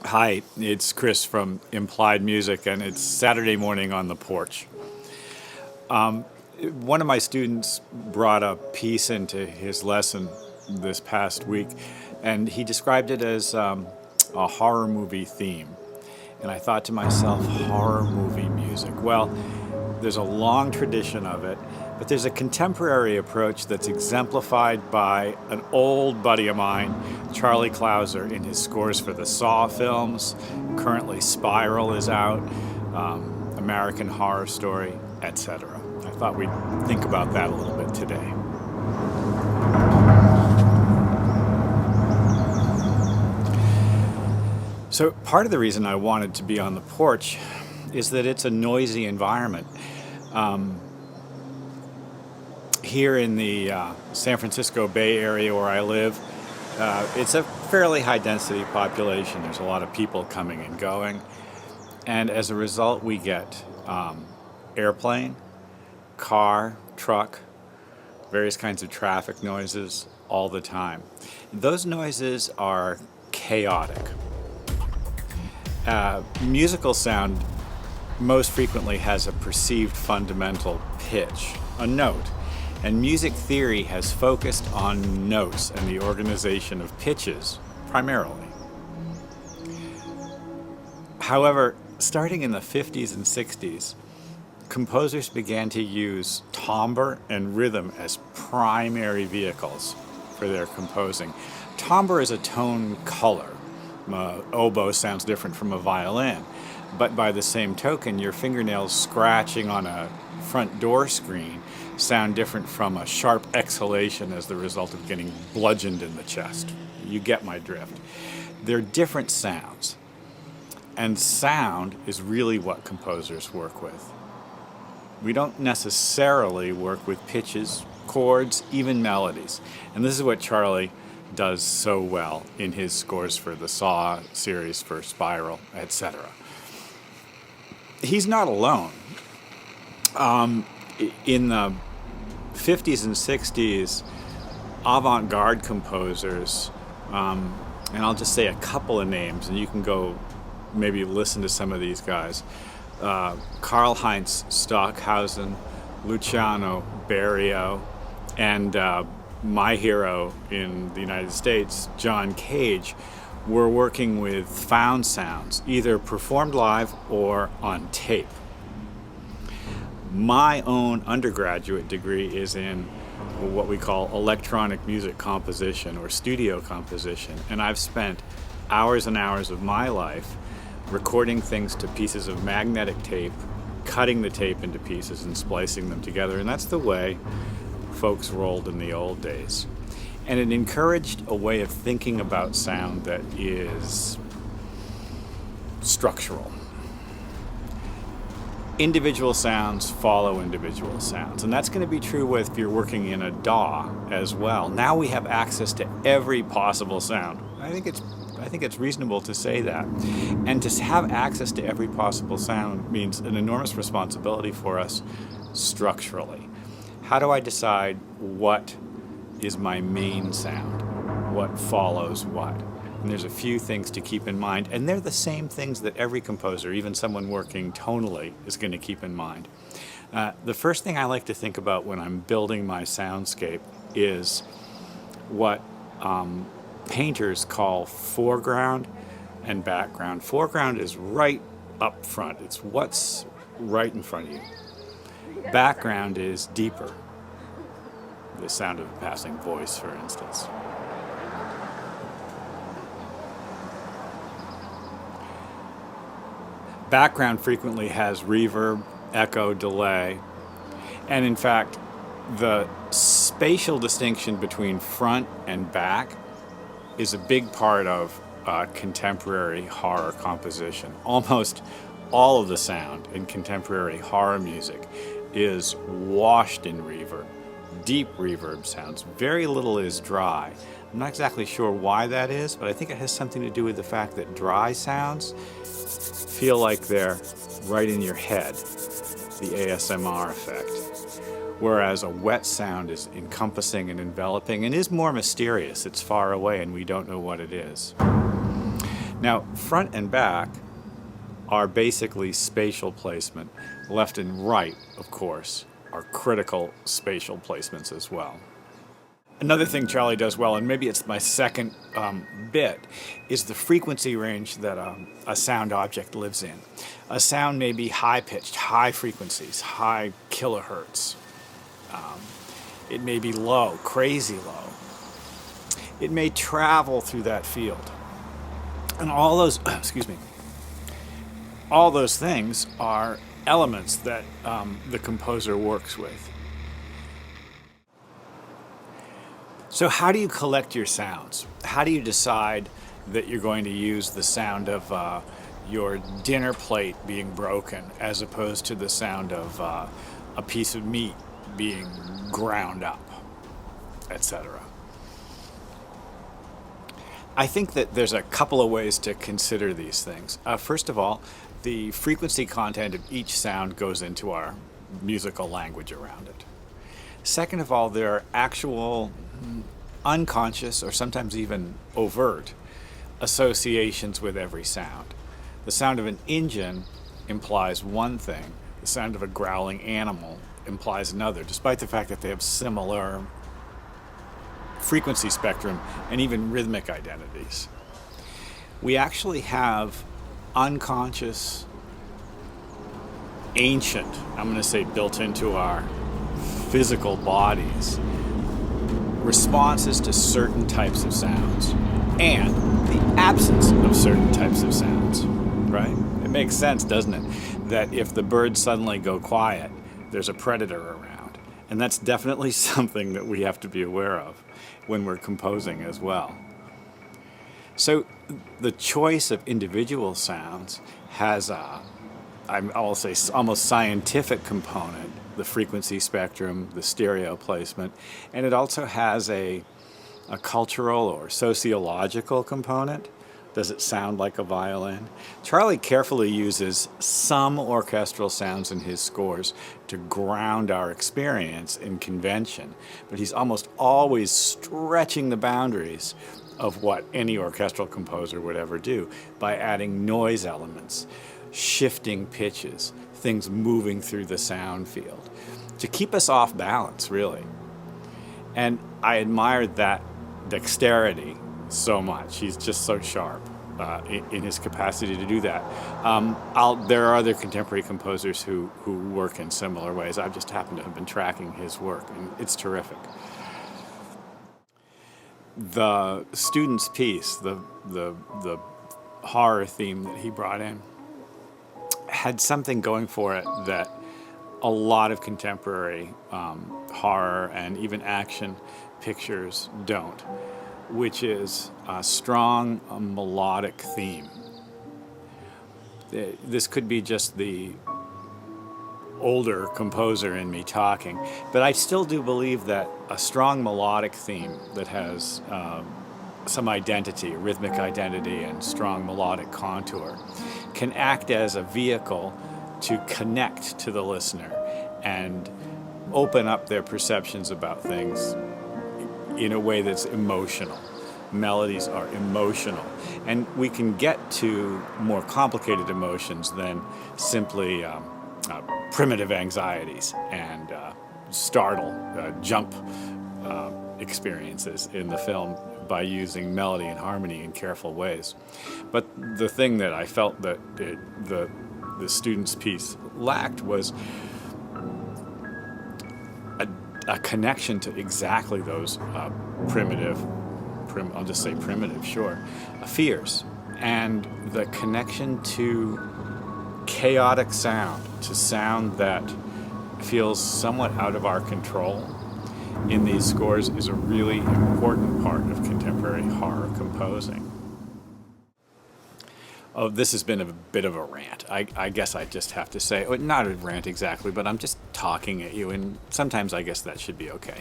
Hi, it's Chris from Implied Music, and it's Saturday morning on the porch. One of my students brought a piece into his lesson this past week, and he described it as a horror movie theme. And I thought to myself, horror movie music. Well, there's a long tradition of it, but there's a contemporary approach that's exemplified by an old buddy of mine, Charlie Clouser, in his scores for the Saw films. Currently, Spiral is out, American Horror Story, etc. I thought we'd think about that a little bit today. So part of the reason I wanted to be on the porch is that it's a noisy environment. Here in the San Francisco Bay Area where I live, it's a fairly high density population. There's a lot of people coming and going. And as a result, we get airplane, car, truck, various kinds of traffic noises all the time. Those noises are chaotic. Musical sound most frequently has a perceived fundamental pitch, a note. And music theory has focused on notes and the organization of pitches, primarily. However, starting in the 50s and 60s, composers began to use timbre and rhythm as primary vehicles for their composing. Timbre is a tone color. Oboe sounds different from a violin, but by the same token, your fingernails scratching on a front door screen sound different from a sharp exhalation as the result of getting bludgeoned in the chest. You get my drift. They're different sounds, and sound is really what composers work with. We don't necessarily work with pitches, chords, even melodies, and this is what Charlie does so well in his scores for the Saw series, for Spiral, etc. He's not alone. In the 50s and 60s, avant-garde composers, and I'll just say a couple of names, and you can go maybe listen to some of these guys. Karl-Heinz Stockhausen, Luciano Berio, and my hero in the United States, John Cage, were working with found sounds, either performed live or on tape. My own undergraduate degree is in what we call electronic music composition or studio composition, and I've spent hours and hours of my life recording things to pieces of magnetic tape, cutting the tape into pieces and splicing them together, and that's the way folks rolled in the old days. And it encouraged a way of thinking about sound that is structural. Individual sounds follow individual sounds, and that's going to be true if you're working in a DAW as well. Now we have access to every possible sound. I think it's reasonable to say that. And to have access to every possible sound means an enormous responsibility for us structurally. How do I decide what is my main sound? What follows what? And there's a few things to keep in mind, and they're the same things that every composer, even someone working tonally, is going to keep in mind. The first thing I like to think about when I'm building my soundscape is what painters call foreground and background. Foreground is right up front. It's what's right in front of you. Background is deeper. The sound of a passing voice, for instance. Background frequently has reverb, echo, delay, and in fact, the spatial distinction between front and back is a big part of contemporary horror composition. Almost all of the sound in contemporary horror music is washed in reverb, deep reverb sounds. Very little is dry. I'm not exactly sure why that is, but I think it has something to do with the fact that dry sounds feel like they're right in your head, the ASMR effect. Whereas a wet sound is encompassing and enveloping and is more mysterious. It's far away and we don't know what it is. Now, front and back are basically spatial placement. Left and right, of course, are critical spatial placements as well. Another thing Charlie does well, and maybe it's my second bit, is the frequency range that a sound object lives in. A sound may be high-pitched, high frequencies, high kilohertz. It may be low, crazy low. It may travel through that field. And all those, all those things are elements that the composer works with. So how do you collect your sounds? How do you decide that you're going to use the sound of your dinner plate being broken as opposed to the sound of a piece of meat being ground up, etc.? I think that there's a couple of ways to consider these things. First of all, the frequency content of each sound goes into our musical language around it. Second of all, there are actual unconscious or sometimes even overt associations with every sound. The sound of an engine implies one thing. The sound of a growling animal implies another, despite the fact that they have similar frequency spectrum and even rhythmic identities. We actually have unconscious, ancient, I'm going to say built into our physical bodies, responses to certain types of sounds and the absence of certain types of sounds, right? It makes sense, doesn't it, that if the birds suddenly go quiet, there's a predator around. And that's definitely something that we have to be aware of when we're composing as well. So the choice of individual sounds has I'll say almost scientific component, the frequency spectrum, the stereo placement, and it also has a cultural or sociological component. Does it sound like a violin? Charlie carefully uses some orchestral sounds in his scores to ground our experience in convention, but he's almost always stretching the boundaries of what any orchestral composer would ever do by adding noise elements, shifting pitches, things moving through the sound field to keep us off balance, really. And I admired that dexterity so much. He's just so sharp in his capacity to do that. There are other contemporary composers who work in similar ways. I've just happened to have been tracking his work, and it's terrific. The student's piece, the horror theme that he brought in, had something going for it that a lot of contemporary horror and even action pictures don't, which is a strong melodic theme. This could be just the older composer in me talking, but I still do believe that a strong melodic theme that has some identity, rhythmic identity, and strong melodic contour can act as a vehicle to connect to the listener and open up their perceptions about things in a way that's emotional. Melodies are emotional, and we can get to more complicated emotions than simply primitive anxieties and jump experiences in the film by using melody and harmony in careful ways. But the thing that I felt that the student's piece lacked was a connection to exactly those I'll just say primitive, sure, fears, and the connection to chaotic sound, to sound that feels somewhat out of our control in these scores is a really important part of contemporary horror composing. Oh, this has been a bit of a rant. I guess I just have to say, not a rant exactly, but I'm just talking at you, and sometimes I guess that should be okay.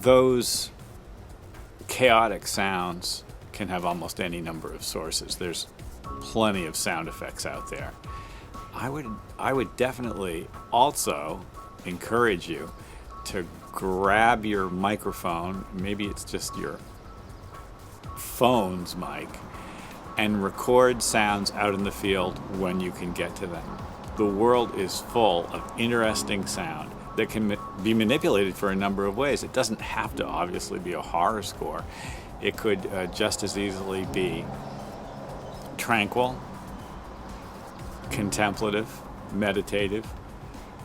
Those chaotic sounds can have almost any number of sources. There's plenty of sound effects out there. I would definitely also encourage you to grab your microphone. Maybe it's just your phone's mic and record sounds out in the field when you can get to them. The world is full of interesting sound that can be manipulated for a number of ways. It doesn't have to obviously be a horror score. It could just as easily be tranquil, contemplative, meditative.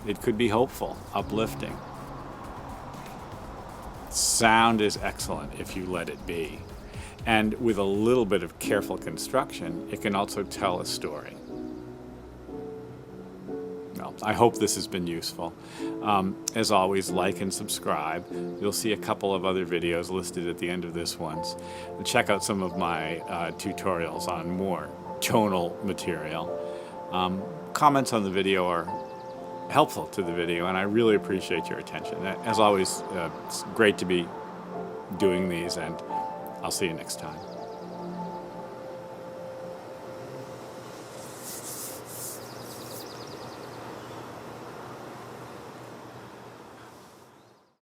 It could be hopeful, uplifting. Sound is excellent if you let it be. And with a little bit of careful construction, it can also tell a story. Well, I hope this has been useful. As always, like and subscribe. You'll see a couple of other videos listed at the end of this one. And check out some of my tutorials on more tonal material. Comments on the video are helpful to the video, and I really appreciate your attention. As always, it's great to be doing these, and I'll see you next time.